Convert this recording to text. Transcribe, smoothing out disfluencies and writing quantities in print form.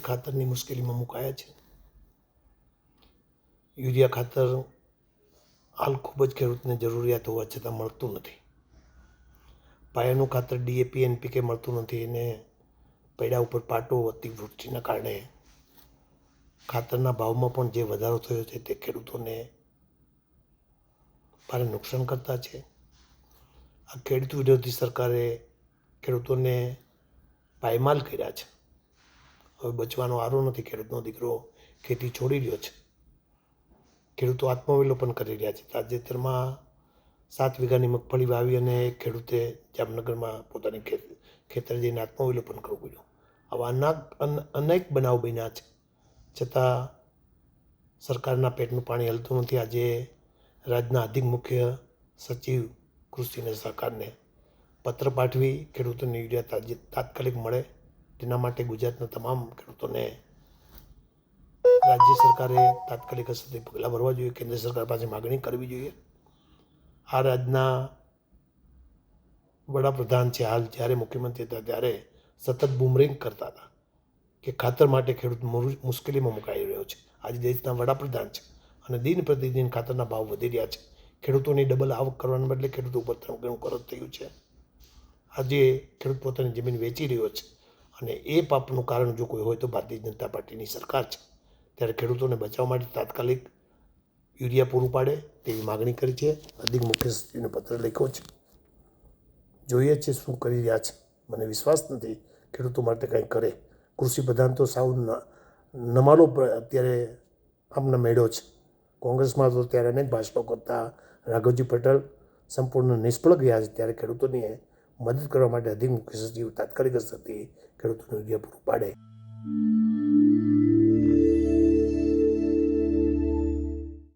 ખાતરની મુશ્કેલીમાં મુકાયા છે. યુરિયા ખાતર હાલ ખૂબ જ ખેડૂતને જરૂરિયાત હોવા છતાં મળતું નથી. પાયાનું ખાતર DAP NPK મળતું નથી અને પૈડા ઉપર પાટો અતિવૃષ્ટિના કારણે ખાતરના ભાવમાં પણ જે વધારો થયો છે તે ખેડૂતોને ભારે નુકસાન કરતા છે. આ ખેડૂત વિરોધી સરકારે ખેડૂતોને પાયમાલ કર્યા છે. હવે બચવાનો વારો નથી. ખેડૂતનો દીકરો ખેતી છોડી રહ્યો છે. ખેડૂતો આત્મવિલોપન કરી રહ્યા છે. તાજેતરમાં 7 વીઘાની મગફળી વાવી અને ખેડૂતે જામનગરમાં પોતાની ખેતરે જઈને આત્મવિલોપન કરવું પડ્યું. આવા અનેક બનાવ બન્યા છે, છતાં સરકારના પેટનું પાણી હલતું નથી. આજે રાજ્યના અધિક મુખ્ય સચિવ કૃષિ અને સહકારને પત્ર પાઠવી ખેડૂતોને યુરિયા તાત્કાલિક મળે તેના માટે ગુજરાતના તમામ ખેડૂતોને રાજ્ય સરકારે તાત્કાલિક અસરથી પગલાં ભરવા જોઈએ. કેન્દ્ર સરકાર પાસે માગણી કરવી જોઈએ. આ રાજ્યના વડાપ્રધાન છે, હાલ જ્યારે મુખ્યમંત્રી હતા ત્યારે સતત બુમરેંગ કરતા હતા કે ખાતર માટે ખેડૂત મુશ્કેલીમાં મુકાઈ રહ્યો છે. આજે દેશના વડાપ્રધાન છે અને દિન પ્રતિદિન ખાતરના ભાવ વધી રહ્યા છે. ખેડૂતોની ડબલ આવક કરવાને બદલે ખેડૂતો ઉપર 3 ગણું કરજ થયું છે. આજે ખેડૂત પોતાની જમીન વેચી રહ્યો છે અને એ પાપનું કારણ જો કોઈ હોય તો ભારતીય જનતા પાર્ટીની સરકાર છે. ત્યારે ખેડૂતોને બચાવવા માટે તાત્કાલિક યુરિયા પૂરું પાડે તેવી માગણી કરી છે. અધિક મુખ્ય સચિવને પત્ર લખ્યો છે. જોઈએ છે શું કરી રહ્યા છે. મને વિશ્વાસ નથી ખેડૂતો માટે કંઈ કરે. કૃષિ પ્રધાન તો સાવ નમાલો અત્યારે આમને મેળ્યો છે. કોંગ્રેસમાં તો ત્યારે અનેક ભાષણો કરતા રાઘવજી પટેલ સંપૂર્ણ નિષ્ફળ ગયા છે. ત્યારે ખેડૂતોની મદદ કરવા માટે અધિક મુખ્ય સચિવ તાત્કાલિક અસરથી ખેડૂતોને યુરિયા પૂરું પાડે.